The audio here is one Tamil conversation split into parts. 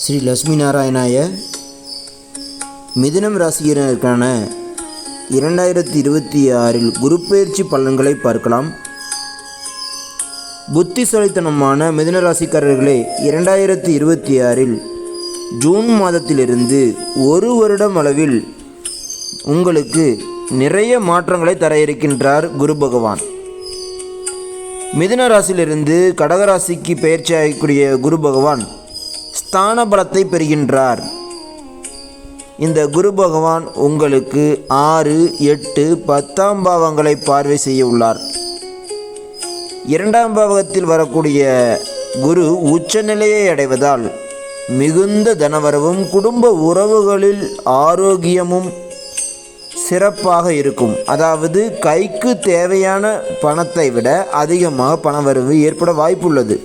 ஸ்ரீ லட்சுமி நாராயணாய. மிதுனம் ராசியினருக்கான 2026 குரு பெயர்ச்சி பலன்களை பார்க்கலாம். புத்திசாலித்தனமான மிதுன ராசிக்காரர்களே, 2026 ஜூன் மாதத்திலிருந்து ஒரு வருடம் அளவில் உங்களுக்கு நிறைய மாற்றங்களை தர இருக்கின்றார் குரு பகவான். மிதுன ராசியிலிருந்து கடகராசிக்கு பெயர்ச்சி ஆகக்கூடிய குரு பகவான் ஸ்தான பலத்தை பெறுகின்றார். இந்த குரு பகவான் உங்களுக்கு 6, 8, 10ஆம் பாவங்களை பார்வை செய்ய உள்ளார். 2ஆம் பாவகத்தில் வரக்கூடிய குரு உச்சநிலையை அடைவதால் மிகுந்த தனவரவும் குடும்ப உறவுகளில் ஆரோக்கியமும் சிறப்பாக இருக்கும். அதாவது கைக்கு தேவையான பணத்தை விட அதிகமாக பணவரவு ஏற்பட வாய்ப்புள்ளது.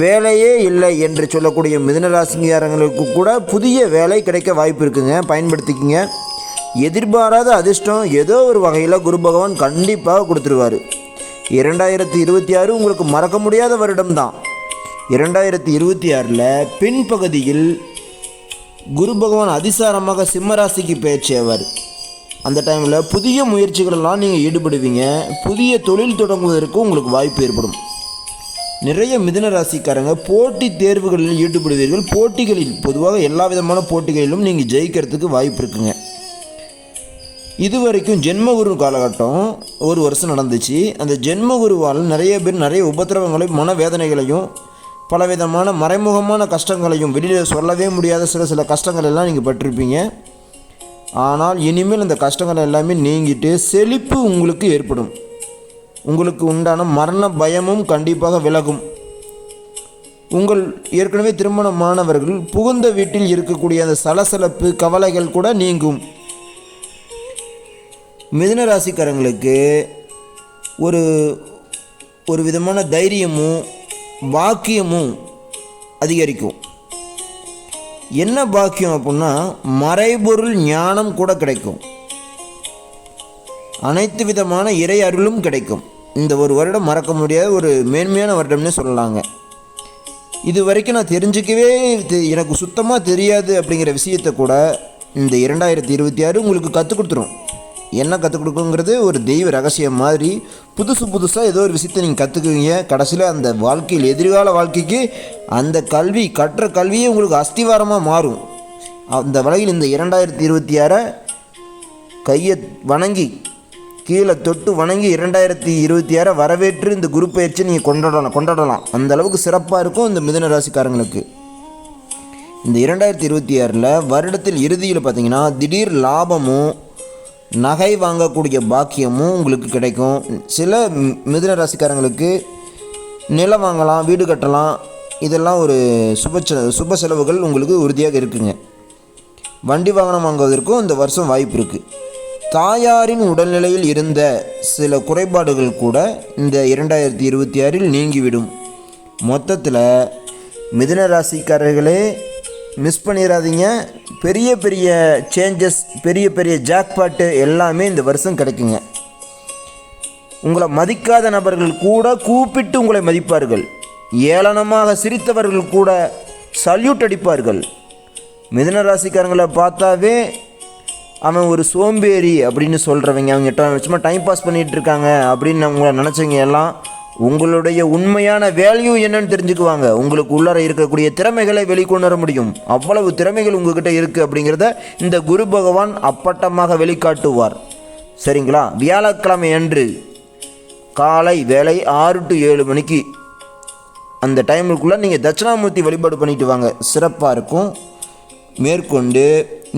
வேலையே இல்லை என்று சொல்லக்கூடிய மிதுனராசிக்காரங்களுக்கு கூட புதிய வேலை கிடைக்க வாய்ப்பு இருக்குங்க, பயன்படுத்திக்கங்க. எதிர்பாராத அதிர்ஷ்டம் ஏதோ ஒரு வகையில் குரு பகவான் கண்டிப்பாக கொடுத்துருவார். 2026 உங்களுக்கு மறக்க முடியாத வருடம்தான். 2026 பின்பகுதியில் குரு பகவான் அதிசாரமாக சிம்மராசிக்கு பயிற்சியவர். அந்த டைமில் புதிய முயற்சிகளெல்லாம் நீங்கள் ஈடுபடுவீங்க. புதிய தொழில் தொடங்குவதற்கு உங்களுக்கு வாய்ப்பு ஏற்படும். நிறைய மிதுன ராசிக்காரங்க போட்டி தேர்வுகளில் ஈடுபடுவீர்கள். போட்டிகளில் பொதுவாக எல்லா விதமான போட்டிகளிலும் நீங்கள் ஜெயிக்கிறதுக்கு வாய்ப்பு இருக்குங்க. இதுவரைக்கும் ஜென்மகுரு காலகட்டம் ஒரு வருஷம் நடந்துச்சு. அந்த ஜென்மகுருவால் நிறைய பேர் நிறைய உபத்திரவங்களையும் மனவேதனைகளையும் பலவிதமான மறைமுகமான கஷ்டங்களையும் வெளியில் சொல்லவே முடியாத சில கஷ்டங்கள் எல்லாம் நீங்கள் பட்டிருப்பீங்க. ஆனால் இனிமேல் அந்த கஷ்டங்கள் எல்லாமே நீங்கிட்டு செழிப்பு உங்களுக்கு ஏற்படும். உங்களுக்கு உண்டான மரண பயமும் கண்டிப்பாக விலகும். உங்கள் ஏற்கனவே திருமணமானவர்கள் புகுந்த வீட்டில் இருக்கக்கூடிய அந்த சலசலப்பு கவலைகள் கூட நீங்கும். மிதுன ராசிக்காரங்களுக்கு ஒரு விதமான தைரியமும் பாக்கியமும் அதிகரிக்கும். என்ன பாக்கியம் அப்படின்னா, மறைபொருள் ஞானம் கூட கிடைக்கும். அனைத்து விதமான இறை அருளும் கிடைக்கும். இந்த ஒரு வருடம் மறக்க முடியாத ஒரு மேன்மையான வருடம்னு சொல்லலாங்க. இது வரைக்கும் நான் தெரிஞ்சிக்கவே எனக்கு சுத்தமாக தெரியாது அப்படிங்கிற விஷயத்தை கூட இந்த 2026 உங்களுக்கு கற்றுக் கொடுத்துரும். என்ன கற்றுக் கொடுக்குங்கிறது ஒரு தெய்வ ரகசியம் மாதிரி புதுசாக ஏதோ ஒரு விஷயத்தை நீங்கள் கற்றுக்குவீங்க. கடைசியில் அந்த வாழ்க்கையில் எதிர்கால வாழ்க்கைக்கு அந்த கல்வி கற்ற கல்வியே உங்களுக்கு அஸ்திவாரமாக மாறும். அந்த வகையில் இந்த 2026 கையை வணங்கி கீழே தொட்டு வணங்கி 2026 வரவேற்று இந்த குரு பயிற்சி நீங்கள் கொண்டாடலாம். அந்த அளவுக்கு சிறப்பாக இருக்கும் இந்த மிதுன ராசிக்காரங்களுக்கு. இந்த 2026 வருடத்தில் இறுதியில் பார்த்திங்கன்னா திடீர் லாபமும் நகை வாங்கக்கூடிய பாக்கியமும் உங்களுக்கு கிடைக்கும். சில மிதுன ராசிக்காரங்களுக்கு நிலம் வாங்கலாம், வீடு கட்டலாம். இதெல்லாம் ஒரு சுப செலவுகள் உங்களுக்கு உறுதியாக இருக்குங்க. வண்டி வாகனம் வாங்குவதற்கும் இந்த வருஷம் வாய்ப்பு இருக்குது. தாயாரின் உடல்நிலையில் இருந்த சில குறைபாடுகள் கூட இந்த 2026 நீங்கிவிடும். மொத்தத்தில் மிதுன ராசிக்காரர்களே மிஸ் பண்ணிடாதீங்க. பெரிய சேஞ்சஸ், பெரிய ஜாக்பாட்டு எல்லாமே இந்த வருஷம் கிடைக்குங்க. உங்களை மதிக்காத நபர்கள் கூட கூப்பிட்டு உங்களை மதிப்பார்கள். ஏளனமாக சிரித்தவர்கள் கூட சல்யூட் அடிப்பார்கள். மிதுன ராசிக்காரங்களை பார்த்தாவே அவன் ஒரு சோம்பேறி அப்படின்னு சொல்கிறவங்க, அவங்க சும்மா டைம் பாஸ் பண்ணிகிட்டு இருக்காங்க அப்படின்னு உங்களை நினச்சவங்க எல்லாம் உங்களுடைய உண்மையான வேல்யூ என்னன்னு தெரிஞ்சுக்குவாங்க. உங்களுக்கு உள்ளார இருக்கக்கூடிய திறமைகளை வெளிக்கொண்டு வர முடியும். அவ்வளவு திறமைகள் உங்ககிட்ட இருக்குது அப்படிங்கிறத இந்த குரு பகவான் அப்பட்டமாக வெளிக்காட்டுவார். சரிங்களா? வியாழக்கிழமை அன்று காலை வேலை 6 to 7 மணிக்கு அந்த டைமுக்குள்ளே நீங்கள் தட்சிணாமூர்த்தி வழிபாடு பண்ணிட்டு வாங்க, சிறப்பாக இருக்கும். மேற்கொண்டு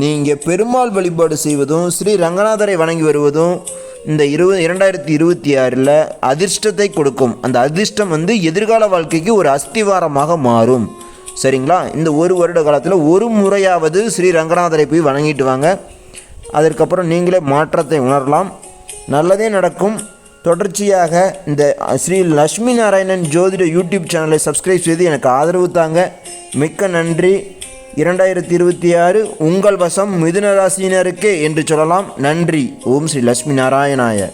நீங்கள் பெருமாள் வழிபாடு செய்வதும் ஸ்ரீ ரங்கநாதரை வணங்கி வருவதும் இந்த 2026 அதிர்ஷ்டத்தை கொடுக்கும். அந்த அதிர்ஷ்டம் எதிர்கால வாழ்க்கைக்கு ஒரு அஸ்திவாரமாக மாறும். சரிங்களா? இந்த ஒரு வருட காலத்தில் ஒரு முறையாவது ஸ்ரீ ரங்கநாதரை போய் வணங்கிட்டு வாங்க. அதற்கப்புறம் நீங்களே மாற்றத்தை உணரலாம். நல்லதே நடக்கும். தொடர்ச்சியாக இந்த ஸ்ரீ லட்சுமி நாராயணன் ஜோதிட யூடியூப் சேனலை சப்ஸ்கிரைப் செய்து எனக்கு ஆதரவு தாங்க. மிக்க நன்றி. 2026 உங்கள் வசம் மிதுன ராசியினருக்கே என்று சொல்லலாம். நன்றி. ஓம் ஸ்ரீ லட்சுமி நாராயணாய.